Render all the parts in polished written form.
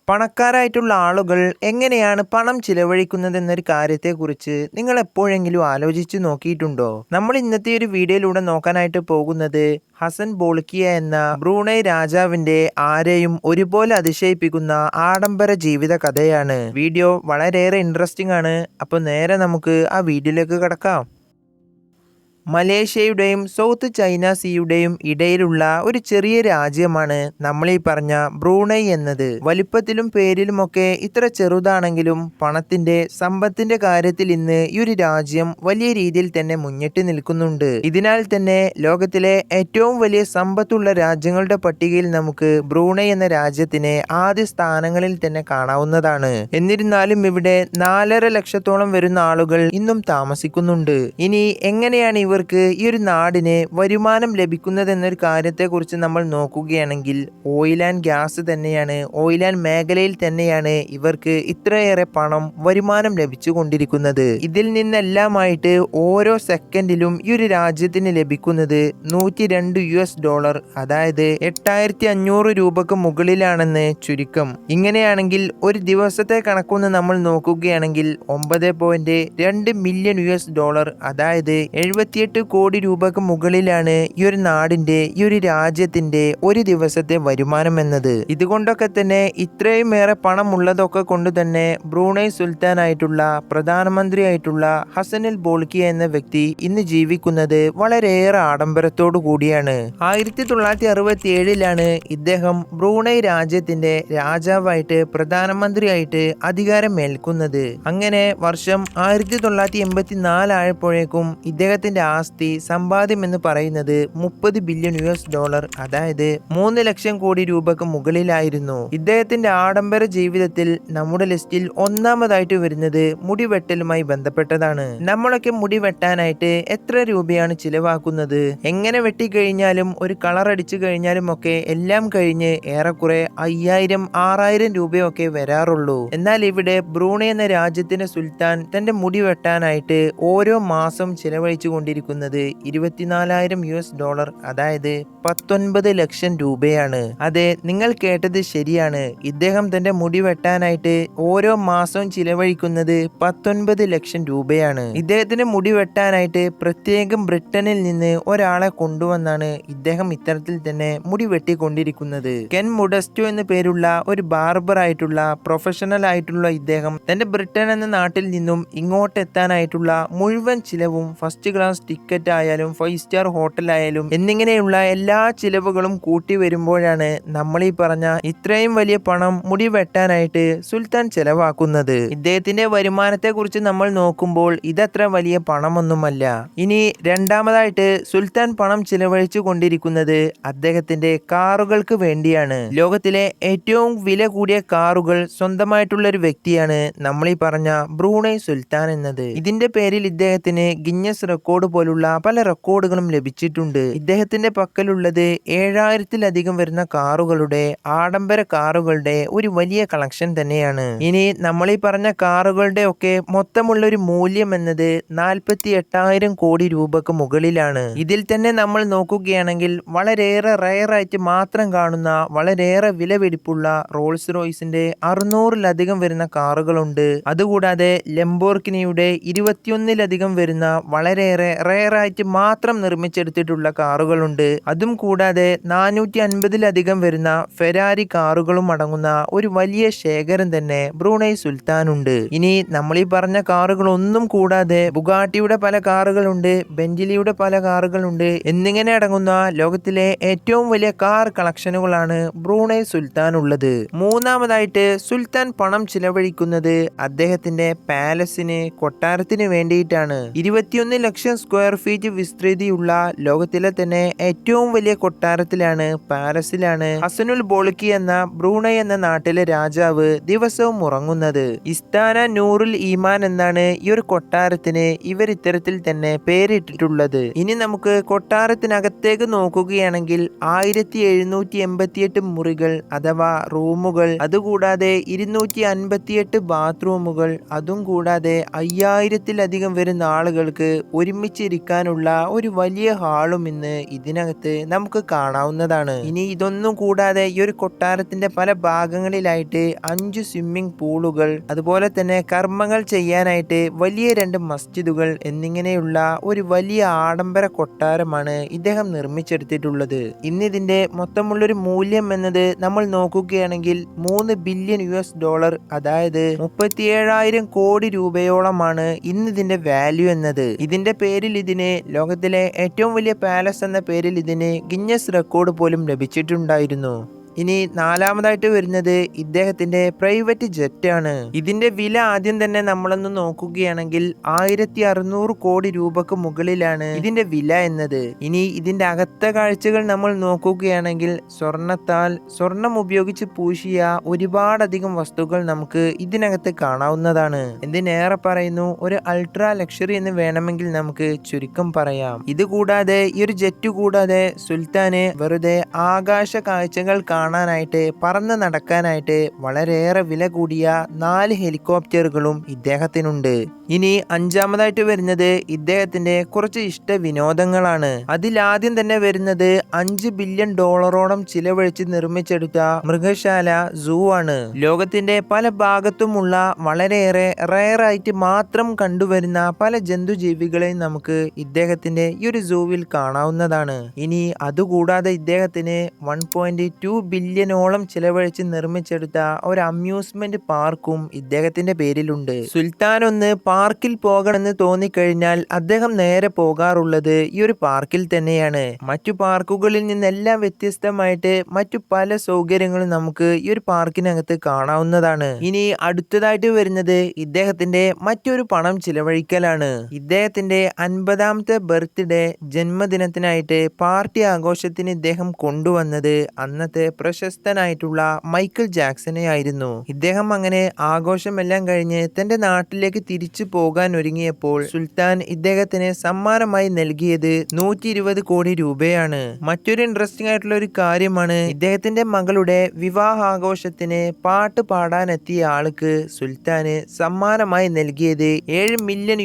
പണക്കാരായിട്ടുള്ള ആളുകൾ എങ്ങനെയാണ് പണം ചിലവഴിക്കുന്നതെന്നൊരു കാര്യത്തെക്കുറിച്ച് നിങ്ങൾ എപ്പോഴെങ്കിലും ആലോചിച്ചു നോക്കിയിട്ടുണ്ടോ? നമ്മൾ ഇന്നത്തെ ഒരു വീഡിയോയിലൂടെ നോക്കാനായിട്ട് പോകുന്നത് ഹസൻ ബോൾക്കിയ എന്ന ബ്രൂണൈ രാജാവിന്റെ ആരെയും ഒരുപോലെ അതിശയിപ്പിക്കുന്ന ആഡംബര ജീവിത കഥയാണ്. വീഡിയോ വളരെയേറെ ഇൻട്രസ്റ്റിംഗ് ആണ്. അപ്പോൾ നേരെ നമുക്ക് ആ വീഡിയോയിലേക്ക് കടക്കാം. മലേഷ്യയുടെയും സൗത്ത് ചൈന സീയുടെയും ഇടയിലുള്ള ഒരു ചെറിയ രാജ്യമാണ് നമ്മൾ ഈ പറഞ്ഞ ബ്രൂണൈ എന്നത്. വലിപ്പത്തിലും പേരിലുമൊക്കെ ഇത്ര ചെറുതാണെങ്കിലും പണത്തിന്റെ സമ്പത്തിന്റെ കാര്യത്തിൽ ഇന്ന് ഈ ഒരു രാജ്യം വലിയ രീതിയിൽ തന്നെ മുന്നിട്ട് നിൽക്കുന്നുണ്ട്. ഇതിനാൽ തന്നെ ലോകത്തിലെ ഏറ്റവും വലിയ സമ്പത്തുള്ള രാജ്യങ്ങളുടെ പട്ടികയിൽ നമുക്ക് ബ്രൂണൈ എന്ന രാജ്യത്തിനെ ആദ്യ സ്ഥാനങ്ങളിൽ തന്നെ കാണാവുന്നതാണ്. എന്നിരുന്നാലും ഇവിടെ 4.5 ലക്ഷത്തോളം വരുന്ന ആളുകൾ ഇന്നും താമസിക്കുന്നുണ്ട്. ഇനി എങ്ങനെയാണ് ഇവർക്ക് ഈ ഒരു നാടിന് വരുമാനം ലഭിക്കുന്നത് എന്നൊരു കാര്യത്തെക്കുറിച്ച് നമ്മൾ നോക്കുകയാണെങ്കിൽ ഓയിൽ ആൻഡ് ഗ്യാസ് തന്നെയാണ്, ഓയിൽ ആൻഡ് മേഖലയിൽ തന്നെയാണ് ഇവർക്ക് ഇത്രയേറെ പണം വരുമാനം ലഭിച്ചുകൊണ്ടിരിക്കുന്നത്. ഇതിൽ നിന്നെല്ലാമായിട്ട് ഓരോ സെക്കൻഡിലും ഈ ഒരു രാജ്യത്തിന് ലഭിക്കുന്നത് $102, അതായത് 8500 രൂപക്ക് മുകളിലാണെന്ന് ചുരുക്കം. ഇങ്ങനെയാണെങ്കിൽ ഒരു ദിവസത്തെ കണക്കൊന്ന് നമ്മൾ നോക്കുകയാണെങ്കിൽ $9.2 മില്യൺ, അതായത് 78 കോടി രൂപക്ക് മുകളിലാണ് ഈ ഒരു നാടിന്റെ, ഈ ഒരു രാജ്യത്തിന്റെ ഒരു ദിവസത്തെ വരുമാനം എന്നത്. ഇതുകൊണ്ടൊക്കെ തന്നെ ഇത്രയും ഏറെ പണം ഉള്ളതൊക്കെ കൊണ്ട് തന്നെ ബ്രൂണൈ സുൽത്താനായിട്ടുള്ള പ്രധാനമന്ത്രിയായിട്ടുള്ള ഹസനുൽ ബോൾക്കിയ എന്ന വ്യക്തി ഇന്ന് ജീവിക്കുന്നത് വളരെയേറെ ആഡംബരത്തോടു കൂടിയാണ്. 1967 ഇദ്ദേഹം ബ്രൂണൈ രാജ്യത്തിന്റെ രാജാവായിട്ട് പ്രധാനമന്ത്രിയായിട്ട് അധികാരമേൽക്കുന്നത്. അങ്ങനെ വർഷം 1984 ആയപ്പോഴേക്കും ഇദ്ദേഹത്തിന്റെ ആസ്തി സമ്പാദ്യം എന്ന് പറയുന്നത് $30 ബില്യൺ, അതായത് 3 ലക്ഷം കോടി രൂപക്ക് മുകളിലായിരുന്നു. ഇദ്ദേഹത്തിന്റെ ആഡംബര ജീവിതത്തിൽ നമ്മുടെ ലിസ്റ്റിൽ ഒന്നാമതായിട്ട് വരുന്നത് മുടിവെട്ടലുമായി ബന്ധപ്പെട്ടതാണ്. നമ്മളൊക്കെ മുടി വെട്ടാനായിട്ട് എത്ര രൂപയാണ് ചിലവാക്കുന്നത്? എങ്ങനെ വെട്ടിക്കഴിഞ്ഞാലും ഒരു കളർ അടിച്ചു കഴിഞ്ഞാലും ഒക്കെ എല്ലാം കഴിഞ്ഞ് ഏറെക്കുറെ 5000-6000 രൂപയൊക്കെ വരാറുള്ളൂ. എന്നാൽ ഇവിടെ ബ്രൂണൈ എന്ന രാജ്യത്തിന്റെ സുൽത്താൻ തന്റെ മുടി വെട്ടാനായിട്ട് ഓരോ മാസം ചിലവഴിച്ചു കൊണ്ടിരിക്കുന്നത് $24,000, അതായത് 19 ലക്ഷം രൂപയാണ്. അതെ, നിങ്ങൾ കേട്ടത് ശരിയാണ്. ഇദ്ദേഹം തന്റെ മുടി വെട്ടാനായിട്ട് ഓരോ മാസവും ചിലവഴിക്കുന്നത് 19 ലക്ഷം രൂപയാണ്. ഇദ്ദേഹത്തിന് മുടി വെട്ടാനായിട്ട് പ്രത്യേകം ബ്രിട്ടനിൽ നിന്ന് ഒരാളെ കൊണ്ടുവന്നാണ് ഇദ്ദേഹം ഇത്തരത്തിൽ തന്നെ മുടി വെട്ടിക്കൊണ്ടിരിക്കുന്നത്. കെൻ മുഡസ്റ്റോ എന്ന് പേരുള്ള ഒരു ബാർബർ ആയിട്ടുള്ള പ്രൊഫഷണൽ ആയിട്ടുള്ള ഇദ്ദേഹം തന്റെ ബ്രിട്ടൻ എന്ന നാട്ടിൽ നിന്നും ഇങ്ങോട്ട് എത്താനായിട്ടുള്ള മുഴുവൻ ചിലവും ഫസ്റ്റ് ക്ലാസ് ടിക്കറ്റ് ആയാലും 5 സ്റ്റാർ ഹോട്ടൽ ആയാലും എന്നിങ്ങനെയുള്ള എല്ലാ ചിലവുകളും കൂട്ടി വരുമ്പോഴാണ് നമ്മൾ ഈ പറഞ്ഞ ഇത്രയും വലിയ പണം മുടി വെട്ടാനായിട്ട് സുൽത്താൻ ചെലവാക്കുന്നത്. ഇദ്ദേഹത്തിന്റെ വരുമാനത്തെ കുറിച്ച് നമ്മൾ നോക്കുമ്പോൾ ഇതത്ര വലിയ പണമൊന്നുമല്ല. ഇനി രണ്ടാമതായിട്ട് സുൽത്താൻ പണം ചിലവഴിച്ചു കൊണ്ടിരിക്കുന്നത് അദ്ദേഹത്തിന്റെ കാറുകൾക്ക് വേണ്ടിയാണ്. ലോകത്തിലെ ഏറ്റവും വില കൂടിയ കാറുകൾ സ്വന്തമായിട്ടുള്ള ഒരു വ്യക്തിയാണ് നമ്മൾ ഈ പറഞ്ഞ ബ്രൂണൈ സുൽത്താൻ എന്നത്. ഇതിന്റെ പേരിൽ ഇദ്ദേഹത്തിന് ഗിന്നസ് റെക്കോർഡ് പോലുള്ള പല റെക്കോർഡുകളും ലഭിച്ചിട്ടുണ്ട്. ഇദ്ദേഹത്തിന്റെ പക്കലുള്ളത് 7000-ലധികം വരുന്ന കാറുകളുടെ, ആഡംബര കാറുകളുടെ ഒരു വലിയ കളക്ഷൻ തന്നെയാണ്. ഇനി നമ്മൾ ഈ പറഞ്ഞ കാറുകളുടെ ഒക്കെ മൊത്തമുള്ള ഒരു മൂല്യം എന്നത് 48,000 കോടി രൂപക്ക് മുകളിലാണ്. ഇതിൽ തന്നെ നമ്മൾ നോക്കുകയാണെങ്കിൽ വളരെയേറെ റയർ ആയിട്ട് മാത്രം കാണുന്ന വളരെയേറെ വിലപിടിപ്പുള്ള റോൾസ് റോയ്സിന്റെ 600-ലധികം വരുന്ന കാറുകളുണ്ട്. അതുകൂടാതെ ലംബോർഗിനിയുടെ 21-ലധികം വരുന്ന വളരെയേറെ റയർ ആയിട്ട് മാത്രം നിർമ്മിച്ചെടുത്തിട്ടുള്ള കാറുകളുണ്ട്. അതും കൂടാതെ 450-ലധികം വരുന്ന ഫെരാരി കാറുകളും അടങ്ങുന്ന ഒരു വലിയ ശേഖരം തന്നെ ബ്രൂണൈ സുൽത്താനുണ്ട്. ഇനി നമ്മൾ ഈ പറഞ്ഞ കാറുകളൊന്നും കൂടാതെ ബുഗാട്ടിയുടെ പല കാറുകളുണ്ട്, ബെഞ്ചലിയുടെ പല കാറുകളുണ്ട് എന്നിങ്ങനെ അടങ്ങുന്ന ലോകത്തിലെ ഏറ്റവും വലിയ കാർ കളക്ഷനുകളാണ് ബ്രൂണൈ സുൽത്താൻ ഉള്ളത്. മൂന്നാമതായിട്ട് സുൽത്താൻ പണം ചിലവഴിക്കുന്നത് അദ്ദേഹത്തിന്റെ പാലസിന്, കൊട്ടാരത്തിന് വേണ്ടിയിട്ടാണ്. 21 ലക്ഷം സ്ക്വയർ ഫീറ്റ് വിസ്തൃതിയുള്ള ലോകത്തിലെ തന്നെ ഏറ്റവും വലിയ കൊട്ടാരത്തിലാണ്, പാലസിലാണ് ഹസനുൽ ബോൾക്കി എന്ന ബ്രൂണൈ എന്ന നാട്ടിലെ രാജാവ് ദിവസവും ഉറങ്ങുന്നത്. ഇസ്താന നൂറുൽ ഈമാൻ എന്നാണ് ഈ ഒരു കൊട്ടാരത്തിന് ഇവർ ഇത്തരത്തിൽ തന്നെ പേരിട്ടിട്ടുള്ളത്. ഇനി നമുക്ക് കൊട്ടാരത്തിനകത്തേക്ക് നോക്കുകയാണെങ്കിൽ 1788 മുറികൾ അഥവാ റൂമുകൾ, അതുകൂടാതെ 258 ബാത്റൂമുകൾ, അതും കൂടാതെ 5000-ലധികം വരുന്ന ആളുകൾക്ക് ഒരുമിച്ച് ഒരുമിച്ചിരിക്കാനുള്ള ഒരു വലിയ ഹാളും ഇന്ന് ഇതിനകത്ത് നമുക്ക് കാണാവുന്നതാണ്. ഇനി ഇതൊന്നും കൂടാതെ ഈ ഒരു കൊട്ടാരത്തിന്റെ പല ഭാഗങ്ങളിലായിട്ട് 5 സ്വിമ്മിംഗ് പൂളുകൾ, അതുപോലെ തന്നെ കർമ്മങ്ങൾ ചെയ്യാനായിട്ട് വലിയ 2 മസ്ജിദുകൾ എന്നിങ്ങനെയുള്ള ഒരു വലിയ ആഡംബര കൊട്ടാരമാണ് ഇദ്ദേഹം നിർമ്മിച്ചെടുത്തിട്ടുള്ളത്. ഇന്ന് ഇതിന്റെ മൊത്തമുള്ളൊരു മൂല്യം എന്നത് നമ്മൾ നോക്കുകയാണെങ്കിൽ $3 ബില്യൺ, അതായത് 37,000 കോടി രൂപയോളമാണ് ഇന്ന് ഇതിന്റെ വാല്യൂ എന്നത്. ഇതിന്റെ പേരിൽ ഇതിന് ലോകത്തിലെ ഏറ്റവും വലിയ പാലസ് എന്ന പേരിൽ ഇതിന് ഗിന്നസ് റെക്കോർഡ് പോലും ലഭിച്ചിട്ടുണ്ടായിരുന്നു. ഇനി നാലാമതായിട്ട് വരുന്നത് ഇദ്ദേഹത്തിന്റെ പ്രൈവറ്റ് ജെറ്റ് ആണ്. ഇതിന്റെ വില ആദ്യം തന്നെ നമ്മളൊന്ന് നോക്കുകയാണെങ്കിൽ 1600 കോടി രൂപക്ക് മുകളിലാണ് ഇതിന്റെ വില എന്നത്. ഇനി ഇതിന്റെ അകത്തെ കാഴ്ചകൾ നമ്മൾ നോക്കുകയാണെങ്കിൽ സ്വർണം ഉപയോഗിച്ച് പൂശിയ ഒരുപാടധികം വസ്തുക്കൾ നമുക്ക് ഇതിനകത്ത് കാണാവുന്നതാണ്. എന്തിനേറെ പറയുന്നു, ഒരു അൾട്രാ ലക്ഷറി എന്ന് വേണമെങ്കിൽ നമുക്ക് ചുരുക്കം പറയാം. ഇത് കൂടാതെ ഈ ഒരു ജെറ്റ് കൂടാതെ സുൽത്താന് വെറുതെ ആകാശ കാഴ്ചകൾ കാണാനായിട്ട്, പറന്ന് നടക്കാനായിട്ട് വളരെയേറെ വില കൂടിയ 4 ഹെലികോപ്റ്ററുകളും ഇദ്ദേഹത്തിനുണ്ട്. ഇനി അഞ്ചാമതായിട്ട് വരുന്നത് ഇദ്ദേഹത്തിന്റെ കുറച്ച് ഇഷ്ട വിനോദങ്ങളാണ്. അതിലാദ്യം തന്നെ വരുന്നത് $5 ബില്യൺ ചിലവഴിച്ച് നിർമ്മിച്ചെടുത്ത മൃഗശാല സൂ ആണ്. ലോകത്തിന്റെ പല ഭാഗത്തുമുള്ള വളരെയേറെ റയറായിട്ട് മാത്രം കണ്ടുവരുന്ന പല ജന്തുജീവികളെയും നമുക്ക് ഇദ്ദേഹത്തിന്റെ ഈ ഒരു സൂവിൽ കാണാവുന്നതാണ്. ഇനി അതുകൂടാതെ ഇദ്ദേഹത്തിന് 1.2 ബില്യണോളം ചിലവഴിച്ച് നിർമ്മിച്ചെടുത്ത ഒരു അമ്യൂസ്മെന്റ് പാർക്കും ഇദ്ദേഹത്തിന്റെ പേരിലുണ്ട്. സുൽത്താൻ ഒന്ന് പാർക്കിൽ പോകണമെന്ന് തോന്നിക്കഴിഞ്ഞാൽ അദ്ദേഹം നേരെ പോകാറുള്ളത് ഈ ഒരു പാർക്കിൽ തന്നെയാണ്. മറ്റു പാർക്കുകളിൽ നിന്നെല്ലാം വ്യത്യസ്തമായിട്ട് മറ്റു പല സൗകര്യങ്ങളും നമുക്ക് ഈ ഒരു പാർക്കിനകത്ത് കാണാവുന്നതാണ്. ഇനി അടുത്തതായിട്ട് വരുന്നത് ഇദ്ദേഹത്തിന്റെ മറ്റൊരു പണം ചിലവഴിക്കലാണ്. ഇദ്ദേഹത്തിന്റെ 50ാമത്തെ ബർത്ത്ഡേ ജന്മദിനത്തിനായിട്ട് പാർട്ടി ആഘോഷത്തിന് ഇദ്ദേഹം കൊണ്ടുവന്നത് അന്നത്തെ പ്രശസ്തനായിട്ടുള്ള മൈക്കിൾ ജാക്സനെ ആയിരുന്നു. ഇദ്ദേഹം അങ്ങനെ ആഘോഷമെല്ലാം കഴിഞ്ഞ് തന്റെ നാട്ടിലേക്ക് തിരിച്ചു പോകാൻ ഒരുങ്ങിയപ്പോൾ സുൽത്താൻ ഇദ്ദേഹത്തിന് സമ്മാനമായി നൽകിയത് 120 കോടി രൂപയാണ്. മറ്റൊരു ഇൻട്രസ്റ്റിംഗ് ആയിട്ടുള്ള ഒരു കാര്യമാണ്, ഇദ്ദേഹത്തിന്റെ മകളുടെ വിവാഹാഘോഷത്തിന് പാട്ട് പാടാനെത്തിയ ആൾക്ക് സുൽത്താന് സമ്മാനമായി നൽകിയത് $7 മില്യൺ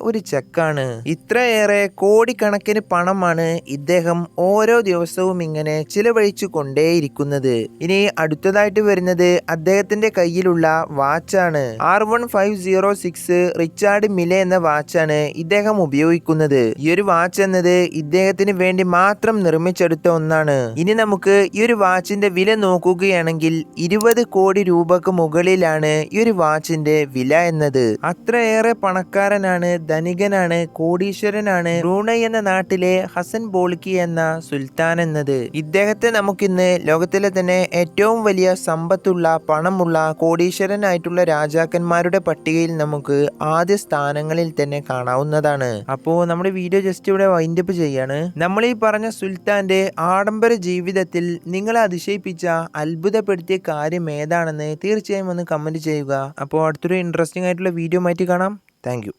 ഒരു ചെക്കാണ്. ഇത്രയേറെ കോടിക്കണക്കിന് പണമാണ് ഇദ്ദേഹം ഓരോ ദിവസവും ഇങ്ങനെ ചിലവഴിച്ചു കൊണ്ടേയിരിക്കുന്നത്. ഇനി അടുത്തതായിട്ട് വരുന്നത് അദ്ദേഹത്തിന്റെ കയ്യിലുള്ള വാച്ചാണ്. R1506 റിച്ചാർഡ് മിലെ എന്ന വാച്ചാണ് ഇദ്ദേഹം ഉപയോഗിക്കുന്നത്. ഈ ഒരു വാച്ച് എന്നത് ഇദ്ദേഹത്തിന് വേണ്ടി മാത്രം നിർമ്മിച്ചെടുത്ത ഒന്നാണ്. ഇനി നമുക്ക് ഈ ഒരു വാച്ചിന്റെ വില നോക്കുകയാണെങ്കിൽ 20 കോടി രൂപക്ക് മുകളിലാണ് ഈ ഒരു വാച്ചിന്റെ വില എന്നത്. അത്രയേറെ പണക്കാരനാണ്, ധനികനാണ്, കോടീശ്വരനാണ് ബ്രൂണൈ എന്ന നാട്ടിലെ ഹസൻ ബോൾക്കി എന്ന സുൽത്താൻ എന്നത്. ഇദ്ദേഹത്തെ നമുക്കിന്ന് ലോകത്തിലെ തന്നെ ഏറ്റവും വലിയ സമ്പത്തുള്ള, പണമുള്ള, കോടീശ്വരനായിട്ടുള്ള രാജാക്കന്മാരുടെ പട്ടികയിൽ നമുക്ക് ആദ്യ സ്ഥാനങ്ങളിൽ തന്നെ കാണാവുന്നതാണ്. അപ്പോൾ നമ്മുടെ വീഡിയോ ജസ്റ്റ് ഇവിടെ വൈൻഡപ്പ് ചെയ്യാണ്. നമ്മൾ ഈ പറഞ്ഞ സുൽത്താന്റെ ആഡംബര ജീവിതത്തിൽ നിങ്ങളെ അതിശയിപ്പിച്ച, അത്ഭുതപ്പെടുത്തിയ കാര്യം ഏതാണെന്ന് തീർച്ചയായും ഒന്ന് കമന്റ് ചെയ്യുക. അപ്പോൾ അടുത്തൊരു ഇൻട്രസ്റ്റിംഗ് ആയിട്ടുള്ള വീഡിയോ ആയിട്ട് കാണാം. Thank you.